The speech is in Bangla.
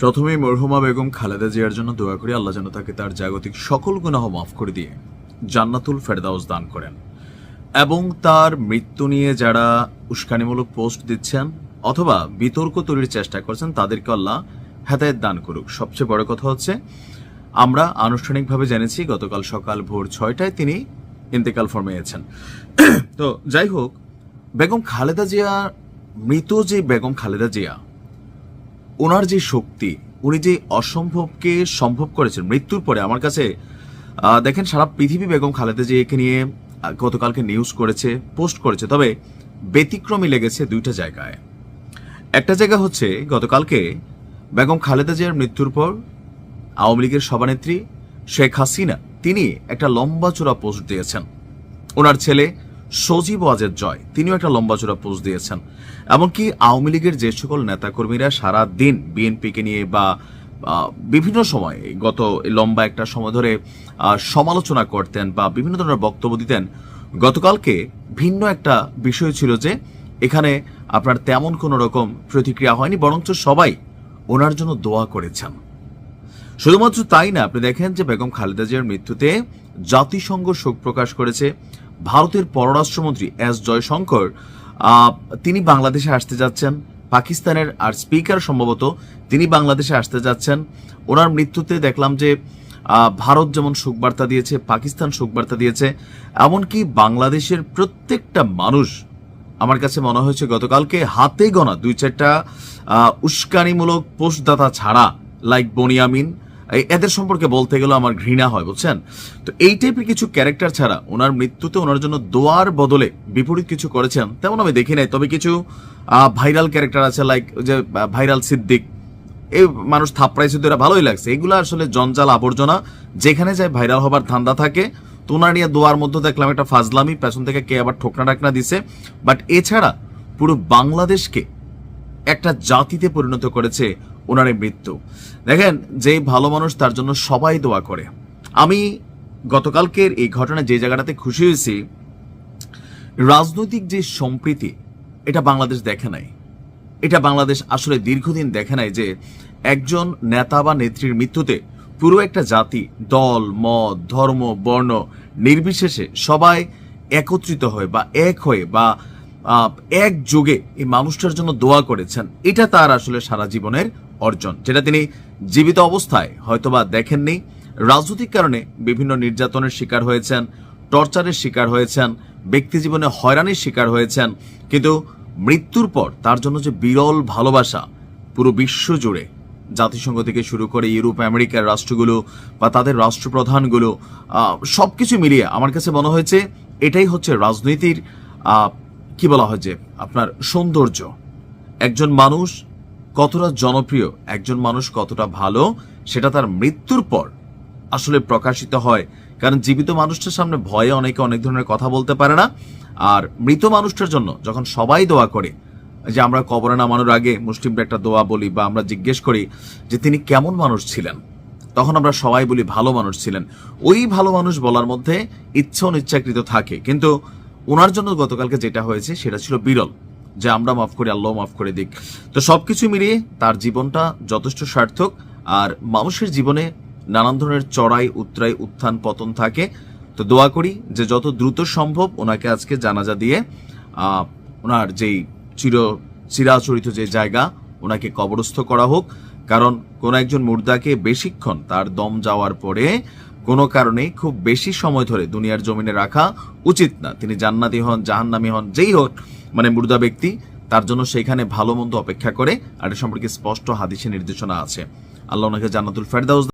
প্রথমেই মরহুমা বেগম খালেদা জিয়ার জন্য দোয়া করি আল্লাহ যেন তাকে তার জাগতিক সকল গুনাহ মাফ করে দিয়ে জান্নাতুল ফেরদাউস দান করেন। এবং তার মৃত্যু নিয়ে যারা উস্কানিমূলক পোস্ট দিচ্ছেন অথবা বিতর্ক তৈরির চেষ্টা করছেন তাদেরকে আল্লাহ হেদায়েত দান করুক। সবচেয়ে বড় কথা হচ্ছে আমরা আনুষ্ঠানিকভাবে জেনেছি গতকাল সকাল ভোর 6টায় তিনি ইন্তেকাল ফরমিয়েছেন। তো যাই হোক, বেগম খালেদা জিয়া, মৃত যে বেগম খালেদা জিয়া, ওনার যে শক্তি, উনি যে অসম্ভবকে সম্ভব করেছেন মৃত্যুর পরে। আমার কাছে দেখেন সারা পৃথিবী বেগম খালেদা জিয়াকে নিয়ে গতকালকে নিউজ করেছে, পোস্ট করেছে, তবে ব্যতিক্রমী লেগেছে দুইটা জায়গায়। একটা জায়গা হচ্ছে গতকালকে বেগম খালেদা জিয়ার মৃত্যুর পর আওয়ামী লীগের সভানেত্রী শেখ হাসিনা তিনি একটা লম্বা চূড়া পোস্ট দিয়েছেন। ওনার ছেলে সজীব ওয়াজেদ জয় তিনিও একটা লম্বা চূড়া পোস্ট দিয়েছেন। এমনকি আওয়ামী লীগের যে সকল নেতাকর্মীরা সারা দিন বিএনপিকে নিয়ে বা বিভিন্ন সময় গত লম্বা একটা সময় ধরে সমালোচনা করতেন বা বিভিন্ন ধরনের বক্তব্য দিতেন, গতকালকে ভিন্ন একটা বিষয় ছিল যে এখানে আপনার তেমন কোনো রকম প্রতিক্রিয়া হয়নি, বরঞ্চ সবাই ওনার জন্য দোয়া করেছেন। শুধুমাত্র তাই না, আপনি দেখেন যে বেগম খালেদা জিয়ার মৃত্যুতে জাতিসংঘ শোক প্রকাশ করেছে। ভারতের পররাষ্ট্রমন্ত্রী এস জয়শঙ্কর তিনি বাংলাদেশে আসতে যাচ্ছেন। পাকিস্তানের আর স্পিকার সম্ভবত তিনি বাংলাদেশে আসতে যাচ্ছেন। ওনার মৃত্যুতে দেখলাম যে ভারত যেমন শোকবার্তা দিয়েছে, পাকিস্তান শোকবার্তা দিয়েছে, এমনকি বাংলাদেশের প্রত্যেকটা মানুষ আমার কাছে মনে হয়েছে গতকালকে হাতে গোনা 2-4টা উস্কানিমূলক পোস্টদাতা ছাড়া, লাইক বনিয়ামিন, এদের সম্পর্কে বলতে গেলে আমার ঘৃণা হয়, বুঝছেন। তো এই টাইপের কিছু ক্যারেক্টার ছাড়া ওনার মৃত্যুতে ওনার জন্য দোয়ার বদলে বিপরীত কিছু করেছেন তেমন আমি দেখি নাই। তবে কিছু ভাইরাল ক্যারেক্টার আছে, লাইক যে ভাইরাল সিদ্দিক, এই মানুষ থাপড়াইছে, তো এরা ভালোই লাগছে। এগুলো আসলে জঞ্জাল আবর্জনা, যেখানে যায় ভাইরাল হবার ধান্দা থাকে। তো ওনার নিয়ে দোয়ার মধ্যে দেখলাম একটা ফাজলামি, পেছন থেকে কে আবার ঠোকনা টাকনা দিছে। বাট এছাড়া পুরো বাংলাদেশকে একটা জাতিতে পরিণত করেছে ওনার এই মৃত্যু। দেখেন, যে ভালো মানুষ তার জন্য সবাই দোয়া করে। আমি গতকালকের এই ঘটনায় যে জায়গাটাতে খুশি হয়েছি, রাজনৈতিক যে সম্প্রীতি এটা বাংলাদেশ দেখে নাই। এটা বাংলাদেশ আসলে দীর্ঘদিন দেখে নাই যে একজন নেতা বা নেত্রীর মৃত্যুতে পুরো একটা জাতি, দল, মত, ধর্ম, বর্ণ নির্বিশেষে সবাই একত্রিত হয়ে বা এক হয়ে বা এক যুগে এই মানুষটার জন্য দোয়া করেছেন। এটা তার আসলে সারা জীবনের অর্জন, যেটা তিনি জীবিত অবস্থায় হয়তোবা দেখেননি। রাজনৈতিক কারণে বিভিন্ন নির্যাতনের শিকার হয়েছেন, টর্চারের শিকার হয়েছেন, ব্যক্তি জীবনে হয়রানির শিকার হয়েছেন, কিন্তু মৃত্যুর পর তার জন্য যে বিরল ভালোবাসা পুরো বিশ্ব জুড়ে, জাতিসংঘ থেকে শুরু করে ইউরোপ আমেরিকার রাষ্ট্রগুলো বা তাদের রাষ্ট্রপ্রধানগুলো, সবকিছু মিলিয়ে আমার কাছে মনে হয়েছে এটাই হচ্ছে রাজনীতির কি বলা হয় যে আপনার সৌন্দর্য। একজন মানুষ কতটা জনপ্রিয়, একজন মানুষ কতটা ভালো, সেটা তার মৃত্যুর পর আসলে প্রকাশিত হয়। কারণ জীবিত মানুষটার সামনে ভয়ে অনেকে অনেক ধরনের কথা বলতে পারে না। আর মৃত মানুষটার জন্য যখন সবাই দোয়া করে, যে আমরা কবরে নামানোর আগে মুসলিমরা একটা দোয়া বলি বা আমরা জিজ্ঞেস করি যে তিনি কেমন মানুষ ছিলেন, তখন আমরা সবাই বলি ভালো মানুষ ছিলেন। ওই ভালো মানুষ বলার মধ্যে ইচ্ছা অনিচ্ছাকৃত থাকে, কিন্তু ওনার জন্য গতকালকে যেটা হয়েছে সেটা ছিল বিরল, যে আমরা মাফ করি, আল্লাহ মাফ করে দিক। তো সবকিছু মিলিয়ে তার জীবনটা যথেষ্ট সার্থক। আর মানুষের জীবনে নানান ধরনের চড়াই উতরাই, উত্থান পতন থাকে। তো দোয়া করি যে যত দ্রুত সম্ভব ওনাকে আজকে জানাজা দিয়ে ওনার যেই চিরাচরিত যে জায়গা, ওনাকে কবরস্থ করা হোক। কারণ কোন একজন মুর্দাকে বেশিক্ষণ তার দম যাওয়ার পরে কোনো কারণে খুব বেশি সময় ধরে দুনিয়ার জমিনে রাখা উচিত না। তিনি জান্নাতি হন, জাহান্নামী হন, যেই হোক, মানে মুর্দা ব্যক্তি, তার জন্য সেখানে ভালো মন্দ অপেক্ষা করে। আর এ সম্পর্কে স্পষ্ট হাদিসে নির্দেশনা আছে। আল্লাহ ওনাকে জান্নাতুল ফেরদাউস